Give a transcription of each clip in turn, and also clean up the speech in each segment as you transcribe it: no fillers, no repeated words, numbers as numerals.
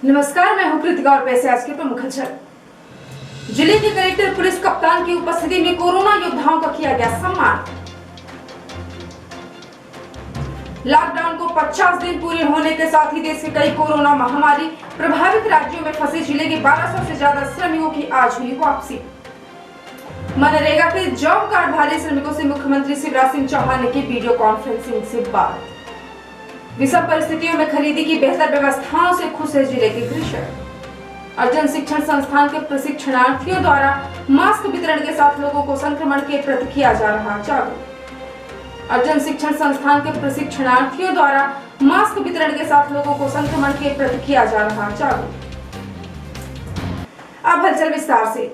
नमस्कार, मैं हूं कृतिका और वैसे आज के प्रमुख खबर। जिले के कलेक्टर पुलिस कप्तान की उपस्थिति में कोरोना योद्धाओं का किया गया सम्मान। लॉकडाउन को 50 दिन पूरे होने के साथ ही देश के कई कोरोना महामारी प्रभावित राज्यों में फंसे जिले के 1200 से ज्यादा श्रमिकों की आज हुई वापसी। मनरेगा के जॉब कार्डधारी श्रमिकों से मुख्यमंत्री शिवराज सिंह चौहान ने की वीडियो कॉन्फ्रेंसिंग से बात। विषम परिस्थितियों में खरीदी की बेहतर व्यवस्थाओं से खुश है जिले के कृषक। अर्जुन शिक्षण संस्थान के प्रशिक्षणार्थियों द्वारा मास्क वितरण के साथ लोगों को संक्रमण के प्रति किया जा रहा जागरूक। अर्जुन शिक्षण संस्थान के प्रशिक्षणार्थियों द्वारा मास्क वितरण के साथ लोगों को संक्रमण के प्रति किया जा रहा जागरूक। अब हलचल विस्तार से।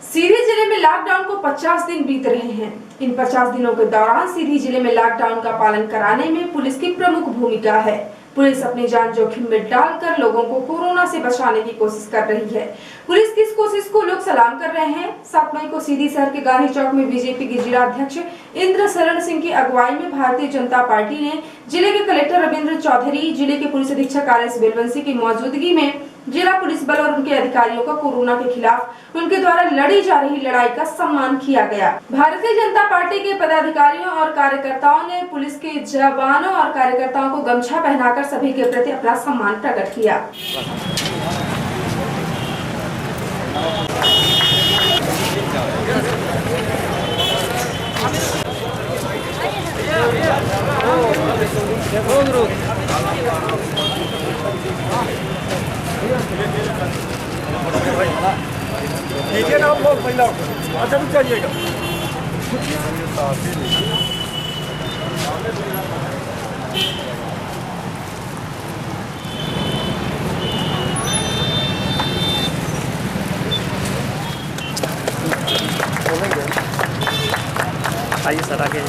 सीधी जिले में लॉकडाउन को 50 दिन बीत रहे हैं। इन 50 दिनों के दौरान सीधी जिले में लॉकडाउन का पालन कराने में पुलिस की प्रमुख भूमिका है। पुलिस अपनी जान जोखिम में डालकर लोगों को कोरोना से बचाने की कोशिश कर रही है। पुलिस की इस कोशिश को लोग सलाम कर रहे हैं। 7 मई को सीधी शहर के गांधी चौक में बीजेपी के जिला अध्यक्ष इंद्र शरण सिंह की अगुवाई में भारतीय जनता पार्टी ने जिले के कलेक्टर रविंद्र चौधरी, जिले के पुलिस अधीक्षक RS बेलवंशी की मौजूदगी में जिला पुलिस बल और उनके अधिकारियों का कोरोना के खिलाफ उनके द्वारा लड़ी जा रही लड़ाई का सम्मान किया गया। भारतीय जनता पार्टी के पदाधिकारियों और कार्यकर्ताओं ने पुलिस के जवानों और कार्यकर्ताओं को गमछा पहनाकर सभी के प्रति अपना सम्मान प्रकट किया। ठीक है ना, बोल पहला अच्छा भी चाहिएगा। आइए सर आगे।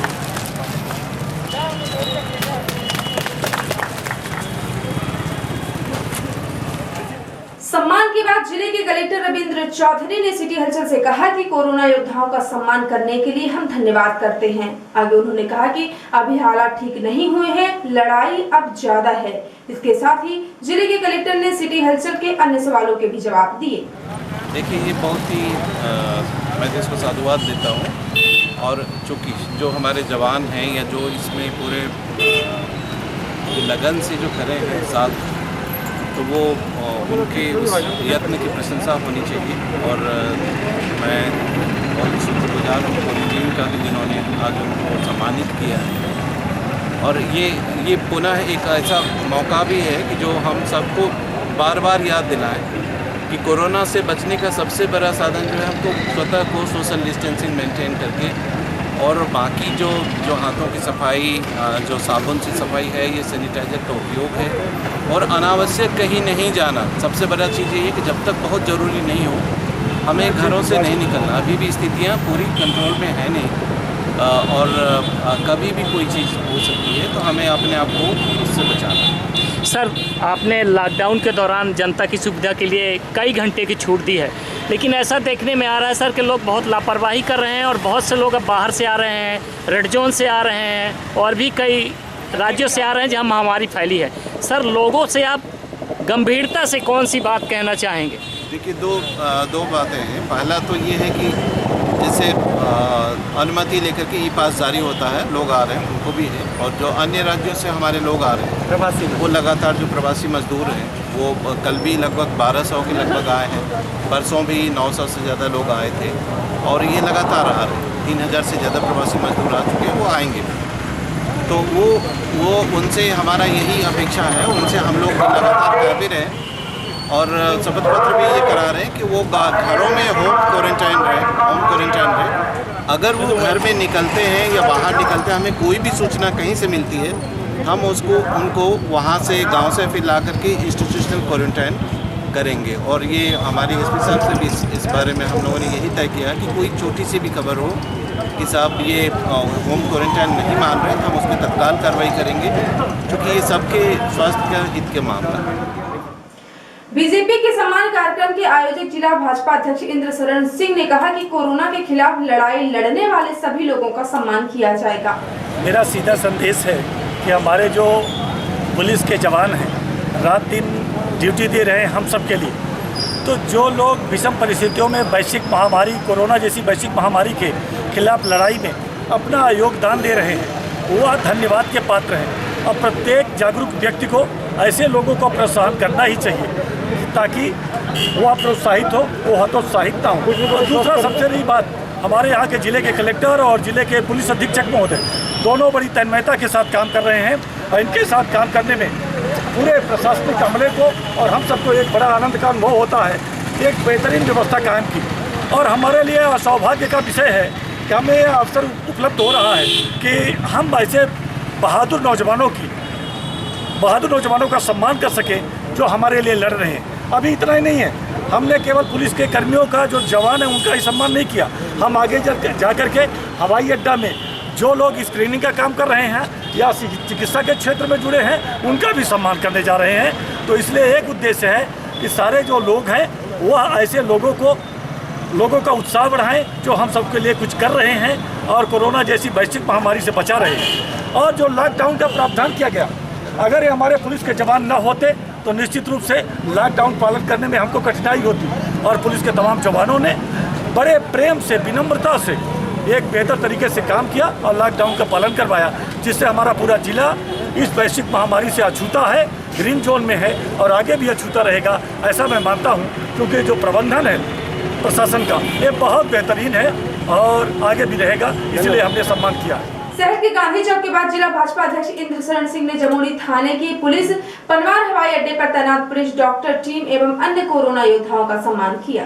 सम्मान की बात जिले के कलेक्टर रविंद्र चौधरी ने सिटी हलचल से कहा कि कोरोना योद्धाओं का सम्मान करने के लिए हम धन्यवाद करते हैं। आगे उन्होंने कहा कि अभी हालात ठीक नहीं हुए हैं, लड़ाई अब ज्यादा है। इसके साथ ही जिले के कलेक्टर ने सिटी हलचल के अन्य सवालों के भी जवाब दिए। देखिए, ये बहुत ही मैं इसको साधुवाद देता हूँ और चूँकि जो हमारे जवान हैं या जो इसमें पूरे लगन से जो खड़े हैं साथ, तो वो उनके उस यत्न की प्रशंसा होनी चाहिए। और मैं बहुत शुक्रगुजार हूँ पूरी टीम का जिन्होंने आज उनको सम्मानित किया है। और ये पुनः एक ऐसा मौका भी है कि जो हम सबको बार बार याद दिलाएं कि कोरोना से बचने का सबसे बड़ा साधन जो है हमको स्वतः को सोशल डिस्टेंसिंग मेंटेन करके और बाकी जो हाथों की सफाई, जो साबुन से सफाई है, ये सैनिटाइज़र का उपयोग है और अनावश्यक कहीं नहीं जाना। सबसे बड़ा चीज़ ये है कि जब तक बहुत ज़रूरी नहीं हो हमें घरों से नहीं निकलना। अभी भी स्थितियाँ पूरी कंट्रोल में है नहीं और कभी भी कोई चीज़ हो सकती है, तो हमें अपने आप को इससे बचाना है। सर, आपने लॉकडाउन के दौरान जनता की सुविधा के लिए कई घंटे की छूट दी है, लेकिन ऐसा देखने में आ रहा है सर कि लोग बहुत लापरवाही कर रहे हैं और बहुत से लोग अब बाहर से आ रहे हैं, रेड जोन से आ रहे हैं और भी कई राज्यों से आ रहे हैं जहां महामारी फैली है। सर, लोगों से आप गंभीरता से कौन सी बात कहना चाहेंगे? देखिए, दो बातें हैं। पहला तो ये है कि जैसे अनुमति लेकर के ई पास जारी होता है, लोग आ रहे हैं, उनको भी है। और जो अन्य राज्यों से हमारे लोग आ रहे हैं प्रवासी, वो लगातार जो प्रवासी मजदूर हैं वो कल भी लगभग 1200 के लगभग आए हैं, परसों भी 900 से ज़्यादा लोग आए थे और ये लगातार आ रहे हैं। 3000 से ज़्यादा प्रवासी मजदूर आ चुके हैं, वो आएंगे भी। तो वो उनसे हमारा यही अपेक्षा है, उनसे हम लोग लगातार कह भी रहे हैं और शपथ पत्र भी ये करा रहे हैं कि वो घरों में होम क्वारंटाइन रहे। अगर वो घर में निकलते हैं या बाहर निकलते हैं, हमें कोई भी सूचना कहीं से मिलती है, हम उनको वहाँ से गांव से फिर ला करके इंस्टीट्यूशनल क्वारंटाइन करेंगे। और ये हमारी SP साहब से भी इस बारे में हम लोगों ने यही तय किया कि कोई छोटी सी भी खबर हो कि साहब ये होम क्वारंटाइन नहीं मान रहे, हम उस पर तत्काल कार्रवाई करेंगे, क्योंकि ये सबके स्वास्थ्य का हित के मामला है। बीजेपी के सम्मान कार्यक्रम के आयोजक जिला भाजपा अध्यक्ष इंद्र शरण सिंह ने कहा कि कोरोना के खिलाफ लड़ाई लड़ने वाले सभी लोगों का सम्मान किया जाएगा। मेरा सीधा संदेश है कि हमारे जो पुलिस के जवान हैं रात दिन ड्यूटी दे रहे हैं हम सब के लिए। तो जो लोग विषम परिस्थितियों में वैश्विक महामारी कोरोना जैसी वैश्विक महामारी के खिलाफ लड़ाई में अपना योगदान दे रहे हैं वह धन्यवाद के पात्र हैं। और प्रत्येक जागरूक व्यक्ति को ऐसे लोगों को प्रोत्साहन करना ही चाहिए ताकि वह प्रोत्साहित हो, वो हतोत्साहित ना हो। और दूसरा सबसे बड़ी बात, हमारे यहाँ के ज़िले के कलेक्टर और ज़िले के पुलिस अधीक्षक महोदय दोनों बड़ी तन्मयता के साथ काम कर रहे हैं और इनके साथ काम करने में पूरे प्रशासनिक अमले को और हम सबको एक बड़ा आनंद का अनुभव होता है। एक बेहतरीन व्यवस्था कायम की और हमारे लिए सौभाग्य का विषय है कि हमें यह अवसर उपलब्ध हो रहा है कि हम ऐसे बहादुर नौजवानों का सम्मान कर सकें जो हमारे लिए लड़ रहे हैं। अभी इतना ही नहीं है, हमने केवल पुलिस के कर्मियों का जो जवान है उनका ही सम्मान नहीं किया, हम आगे जा कर के हवाई अड्डा में जो लोग स्क्रीनिंग का काम कर रहे हैं या चिकित्सा के क्षेत्र में जुड़े हैं उनका भी सम्मान करने जा रहे हैं। तो इसलिए एक उद्देश्य है कि सारे जो लोग हैं वह ऐसे लोगों का उत्साह बढ़ाएं जो हम सबके लिए कुछ कर रहे हैं और कोरोना जैसी वैश्विक महामारी से बचा रहे हैं। और जो लॉकडाउन का प्रावधान किया गया, अगर ये हमारे पुलिस के जवान न होते तो निश्चित रूप से लॉकडाउन पालन करने में हमको कठिनाई होती। और पुलिस के तमाम जवानों ने बड़े प्रेम से, विनम्रता से एक बेहतर तरीके से काम किया और लॉकडाउन का पालन करवाया, जिससे हमारा पूरा जिला इस वैश्विक महामारी से अछूता है, ग्रीन जोन में है और आगे भी अछूता रहेगा, ऐसा मैं मानता हूँ। क्योंकि जो प्रबंधन है प्रशासन का ये बहुत बेहतरीन है और आगे भी रहेगा, इसलिए हमने सम्मान किया है। शहर के गांधी चौक के बाद जिला भाजपा अध्यक्ष इंद्र शरण सिंह ने जमुई थाने की पुलिस, पनवार हवाई अड्डे पर तैनात पुलिस, डॉक्टर टीम एवं अन्य कोरोना योद्धाओं का सम्मान किया।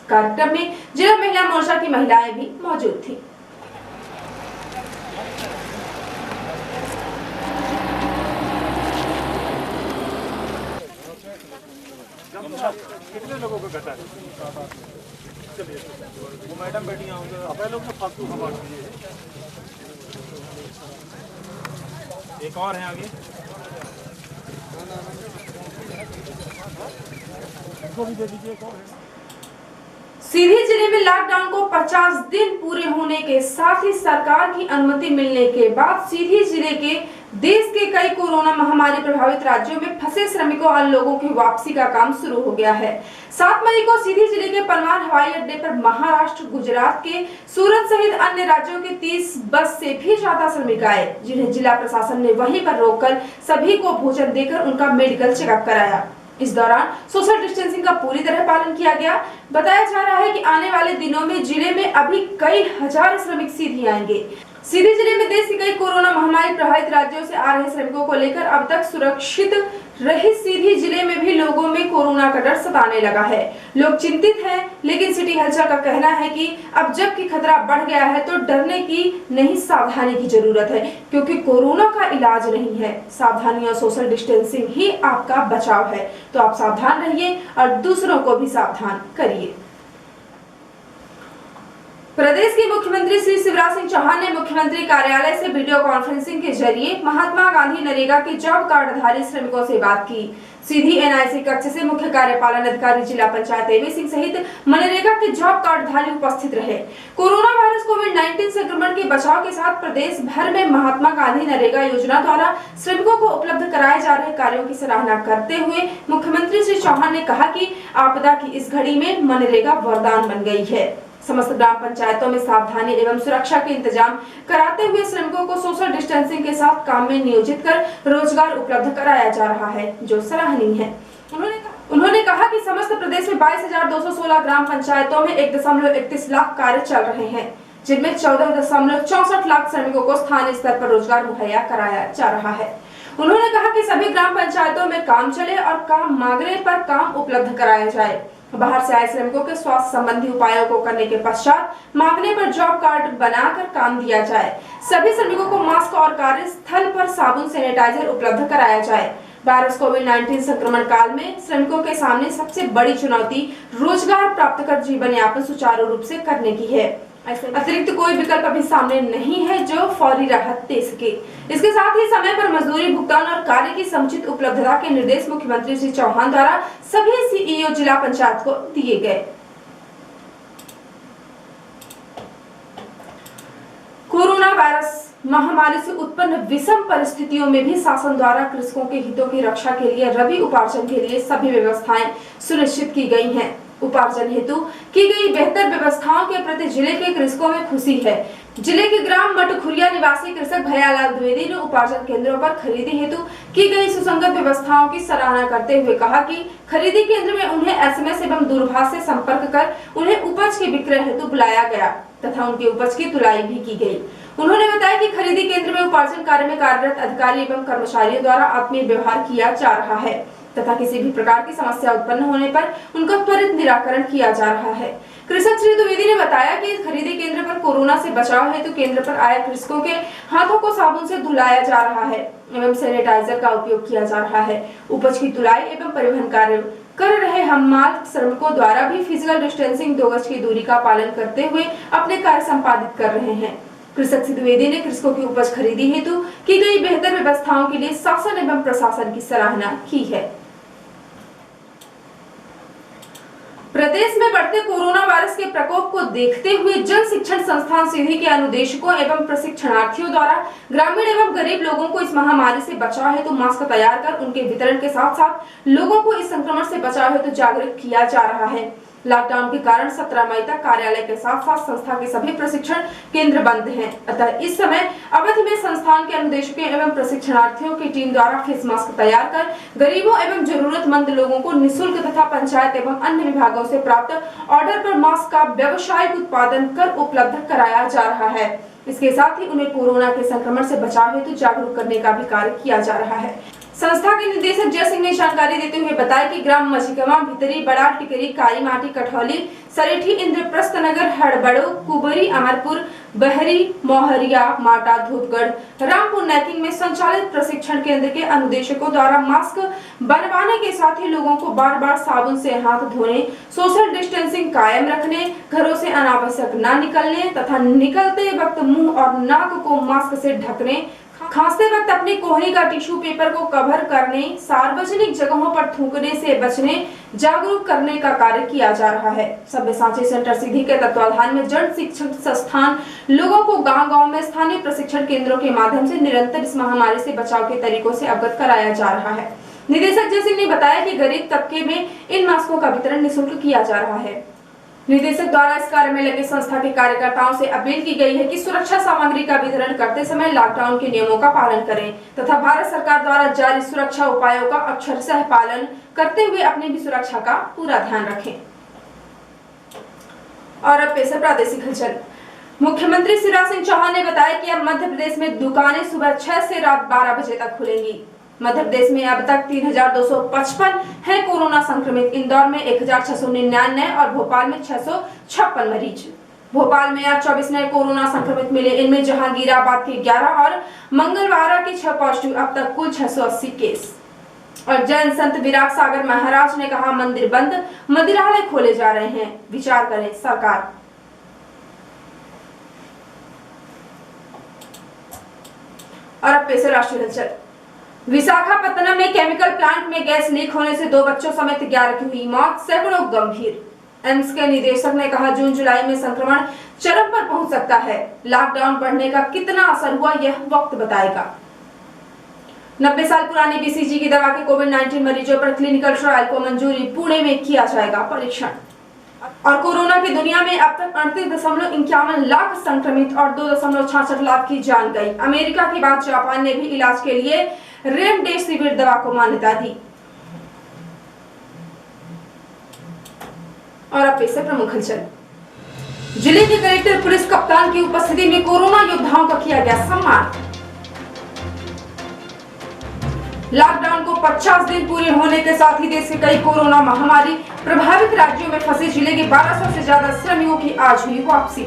कार्यक्रम में जिला महिला मोर्चा की महिलाएं भी मौजूद थी। कितने लोगों को घटा है? चलिए वो मैडम बैठी होंगे, अपने लोग तो फालतू हवा दिए। एक और है आगे, इनको भी दे दीजिए। एक और है। सीधी जिले में लॉकडाउन को 50 दिन पूरे होने के साथ ही सरकार की अनुमति मिलने के बाद सीधी जिले के देश के कई कोरोना महामारी प्रभावित राज्यों में फंसे श्रमिकों और लोगों की वापसी का काम शुरू हो गया है। 7 मई को सीधी जिले के पनवार हवाई अड्डे पर महाराष्ट्र, गुजरात के सूरत सहित अन्य राज्यों के 30 बस से भी ज्यादा श्रमिक आए, जिन्हें जिला प्रशासन ने वहीं पर रोककर सभी को भोजन देकर उनका मेडिकल चेकअप कराया। इस दौरान सोशल डिस्टेंसिंग का पूरी तरह पालन किया गया। बताया जा रहा है कि आने वाले दिनों में जिले में अभी कई हजार श्रमिक सीधी आएंगे। सीधी जिले में देश के कई कोरोना महामारी प्रभावित राज्यों से आ रहे श्रमिकों को लेकर अब तक सुरक्षित रही सीधी जिले में भी लोगों में कोरोना का डर सताने लगा है। लोग चिंतित हैं, लेकिन सिटी हलचल का कहना है कि अब जबकि खतरा बढ़ गया है तो डरने की नहीं, सावधानी की जरूरत है, क्योंकि कोरोना का इलाज नहीं है, सावधानी और सोशल डिस्टेंसिंग ही आपका बचाव है। तो आप सावधान रहिए और दूसरों को भी सावधान करिए। प्रदेश के मुख्यमंत्री श्री शिवराज सिंह चौहान ने मुख्यमंत्री कार्यालय से वीडियो कॉन्फ्रेंसिंग के जरिए महात्मा गांधी नरेगा के जॉब कार्डधारी श्रमिकों से बात की। सीधी एनआईसी कक्ष से मुख्य कार्यपालन अधिकारी जिला पंचायत एवी सिंह सहित मनरेगा के जॉब कार्डधारी उपस्थित रहे। कोरोना वायरस कोविड-19 संक्रमण के बचाव के साथ प्रदेश भर में महात्मा गांधी नरेगा योजना द्वारा श्रमिकों को उपलब्ध कराए जा रहे कार्यों की सराहना करते हुए मुख्यमंत्री श्री चौहान ने कहा कि आपदा की इस घड़ी में मनरेगा वरदान बन गई है। समस्त ग्राम पंचायतों में सावधानी एवं सुरक्षा के इंतजाम कराते हुए श्रमिकों को सोशल डिस्टेंसिंग के साथ काम में नियोजित कर रोजगार उपलब्ध कराया जा रहा है, जो सराहनीय है। उन्होंने कहा कि समस्त प्रदेश में 22,216 ग्राम पंचायतों में 1.31 लाख कार्य चल रहे हैं, जिनमें 14.64 लाख श्रमिकों को स्थानीय स्तर पर रोजगार मुहैया कराया जा रहा है। उन्होंने कहा कि सभी ग्राम पंचायतों में काम चले और काम मांगने पर काम उपलब्ध कराया जाए। बाहर से आए श्रमिकों के स्वास्थ्य संबंधी उपायों को करने के पश्चात मांगने पर जॉब कार्ड बनाकर काम दिया जाए। सभी श्रमिकों को मास्क और कार्यस्थल पर साबुन, सैनिटाइजर उपलब्ध कराया जाए। वायरस कोविड-19 संक्रमण काल में श्रमिकों के सामने सबसे बड़ी चुनौती रोजगार प्राप्त कर जीवन यापन सुचारू रूप से करने की है। अतिरिक्त कोई विकल्प अभी सामने नहीं है जो फौरी राहत दे सके। इसके साथ ही समय पर मजदूरी भुगतान और कार्य की समुचित उपलब्धता के निर्देश मुख्यमंत्री श्री चौहान द्वारा सभी सीईओ जिला पंचायत को दिए गए। कोरोना वायरस महामारी से उत्पन्न विषम परिस्थितियों में भी शासन द्वारा कृषकों के हितों की रक्षा के लिए रबी उपार्जन के लिए सभी व्यवस्थाएं सुनिश्चित की गई हैं। उपार्जन हेतु की गई बेहतर व्यवस्थाओं के प्रति जिले के कृषकों में खुशी है। जिले के ग्राम मटखुरिया निवासी कृषक भैयालाल द्विवेदी ने उपार्जन केंद्रों पर खरीदी हेतु की गई सुसंगत व्यवस्थाओं की सराहना करते हुए कहा कि खरीदी केंद्र में उन्हें एसएमएस एवं दूरभाष से संपर्क कर उन्हें उपज के विक्रय हेतु बुलाया गया तथा उनकी उपज की तुलाई भी की गई। उन्होंने बताया कि खरीदी केंद्र में उपार्जन कार्य में कार्यरत अधिकारी एवं कर्मचारियों द्वारा आत्मीय व्यवहार किया जा रहा है तथा किसी भी प्रकार की समस्या उत्पन्न होने पर उनका त्वरित निराकरण किया जा रहा है। कृषक श्री द्विवेदी ने बताया कि खरीदी केंद्र पर कोरोना से बचाव हेतु केंद्र पर आए कृषकों के हाथों को साबुन से धुलाया जा रहा है एवं सैनिटाइजर का उपयोग किया जा रहा है। उपज की तुलाई एवं परिवहन कार्य कर रहे हमाल श्रमिकों द्वारा भी फिजिकल डिस्टेंसिंग 2 गज की दूरी का पालन करते हुए अपने कार्य संपादित कर रहे हैं। कृषक श्री द्विवेदी ने कृषकों की उपज खरीदी हेतु की गई बेहतर व्यवस्थाओं के लिए शासन एवं प्रशासन की सराहना की है। प्रदेश में बढ़ते कोरोना वायरस के प्रकोप को देखते हुए जन शिक्षण संस्थान सीधी के अनुदेशकों एवं प्रशिक्षणार्थियों द्वारा ग्रामीण एवं गरीब लोगों को इस महामारी से बचाव हेतु मास्क तैयार कर उनके वितरण के साथ साथ लोगों को इस संक्रमण से बचाव हेतु जागरूक किया जा रहा है। लॉकडाउन के कारण 17 मई तक कार्यालय के साथ साथ संस्था के सभी प्रशिक्षण केंद्र बंद हैं। अतः इस समय अवधि में संस्थान के अनुदेशकों एवं प्रशिक्षणार्थियों की टीम द्वारा फेस मास्क तैयार कर गरीबों एवं जरूरतमंद लोगों को निःशुल्क तथा पंचायत एवं अन्य विभागों से प्राप्त ऑर्डर पर मास्क का व्यावसायिक उत्पादन कर उपलब्ध कराया जा रहा है। इसके साथ ही उन्हें कोरोना के संक्रमण से बचाव हेतु जागरूक करने का भी कार्य किया जा रहा है। संस्था के निदेशक जय सिंह ने जानकारी देते हुए बताया कि ग्राम मझिकवा, भितरी, बड़ा टिकरी, काली माटी, कठौली, सरेठी, इंद्रप्रस्थ नगर, हड़बड़ो, कुबरी, अमरपुर, बहरी, मोहरिया, माटा, धूपगढ़, रामपुर, नैकिंग में संचालित प्रशिक्षण केंद्र के अनुदेशकों द्वारा मास्क बनवाने के साथ ही लोगों को बार बार साबुन से हाथ धोने, सोशल डिस्टेंसिंग कायम रखने, घरों से अनावश्यक न निकलने तथा निकलते वक्त मुंह और नाक को मास्क से ढकने, खांसते वक्त अपनी कोहनी का टिश्यू पेपर को कवर करने, सार्वजनिक जगहों पर थूकने से बचने जागरूक करने का कार्य किया जा रहा है। सभ्यसाची सेंटर सीधी के तत्वाधान में जन शिक्षण संस्थान लोगों को गांव-गांव में स्थानीय प्रशिक्षण केंद्रों के माध्यम से निरंतर इस महामारी से बचाव के तरीकों से अवगत कराया जा रहा है। निदेशक जय सिंह ने बताया कि गरीब तबके में इन मास्कों का वितरण निःशुल्क किया जा रहा है। निदेशक द्वारा इस कार्य में लगे संस्था के कार्यकर्ताओं से अपील की गई है कि सुरक्षा सामग्री का वितरण करते समय लॉकडाउन के नियमों का पालन करें तथा भारत सरकार द्वारा जारी सुरक्षा उपायों का अक्षरशः पालन करते हुए अपनी भी सुरक्षा का पूरा ध्यान रखें। और अब पेश है प्रादेशिक हलचल। मुख्यमंत्री शिवराज सिंह चौहान ने बताया कि अब मध्य प्रदेश में दुकानें सुबह 6 से रात 12 बजे तक खुलेंगी। मध्य प्रदेश में अब तक 3255 है कोरोना संक्रमित। इंदौर में 1699 और भोपाल में 656 मरीज। भोपाल में आज 24 नए कोरोना संक्रमित मिले। इनमें जहांगीराबाद के 11 और मंगलवारा के 6 पॉजिटिव। अब तक कुल 680 केस। और जैन संत विराट सागर महाराज ने कहा, मंदिर बंद, मंदिरालय खोले जा रहे हैं, विचार करें सरकार। और अब पेश है राष्ट्रीय हलचल। विशाखापत्तनम में केमिकल प्लांट में गैस लीक होने से 2 बच्चों समेत 11 की हुई मौत, सैकड़ों गंभीर। एम्स के निदेशक ने कहा, जून जुलाई में संक्रमण चरम पर पहुंच सकता है। लॉकडाउन बढ़ने का कितना असर हुआ यह वक्त बताएगा। 90 साल पुरानी बीसीजी की दवा के कोविड-19 मरीजों पर क्लिनिकल ट्रायल को मंजूरी, पुणे में किया जाएगा परीक्षण। और कोरोना की दुनिया में अब तक 38.51 लाख संक्रमित और 2.66 लाख की जान गई। अमेरिका के बाद जापान ने भी इलाज के लिए रेमडेसिविर दवा को मान्यता दी। और अब पेश है प्रमुख हलचल। जिले के कलेक्टर पुलिस कप्तान की उपस्थिति में कोरोना योद्धाओं का किया गया सम्मान। लॉकडाउन को 50 दिन पूरे होने के साथ ही देश के कई कोरोना महामारी प्रभावित राज्यों में फंसे जिले के 1200 से ज्यादा श्रमिकों की आज हुई वापसी।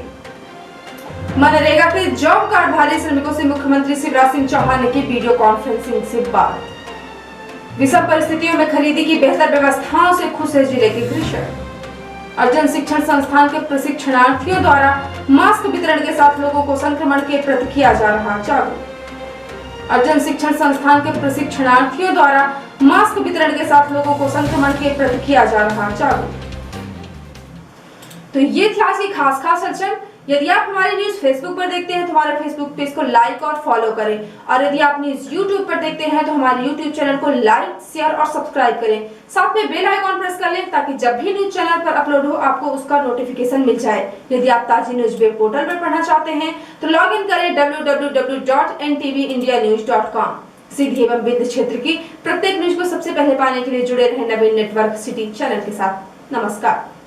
मनरेगा के जॉब कार्डधारी श्रमिकों से मुख्यमंत्री शिवराज सिंह चौहान ने की वीडियो कॉन्फ्रेंसिंग से बात। विषम परिस्थितियों में खरीदी की बेहतर व्यवस्थाओं से खुश है जिले के कृषक। और जन शिक्षण संस्थान के प्रशिक्षणार्थियों द्वारा मास्क वितरण के साथ लोगों को संक्रमण के प्रति किया जा रहा जागरूक। और जन शिक्षण संस्थान के प्रशिक्षणार्थियों द्वारा मास्क वितरण के साथ लोगों को संक्रमण के प्रति किया जा रहा जागरूक। तो ये थी आज की खास हलचल। यदि आप हमारी न्यूज फेसबुक पर देखते हैं तो हमारे फेसबुक पेज को लाइक और फॉलो करें, और यदि आप न्यूज यूट्यूब पर देखते हैं तो हमारे यूट्यूब चैनल को लाइक, शेयर और सब्सक्राइब करें। साथ में बेल आइकॉन प्रेस कर लें ताकि जब भी न्यूज चैनल पर अपलोड हो आपको उसका नोटिफिकेशन मिल जाए। यदि आप ताजी न्यूज वेब पोर्टल पर पढ़ना चाहते हैं तो लॉग इन करें www.ntvindyanews.com। सीधी एवं विंध्य क्षेत्र की प्रत्येक न्यूज को सबसे पहले पाने के लिए जुड़े रहें नवीन नेटवर्क सिटी चैनल के साथ। नमस्कार।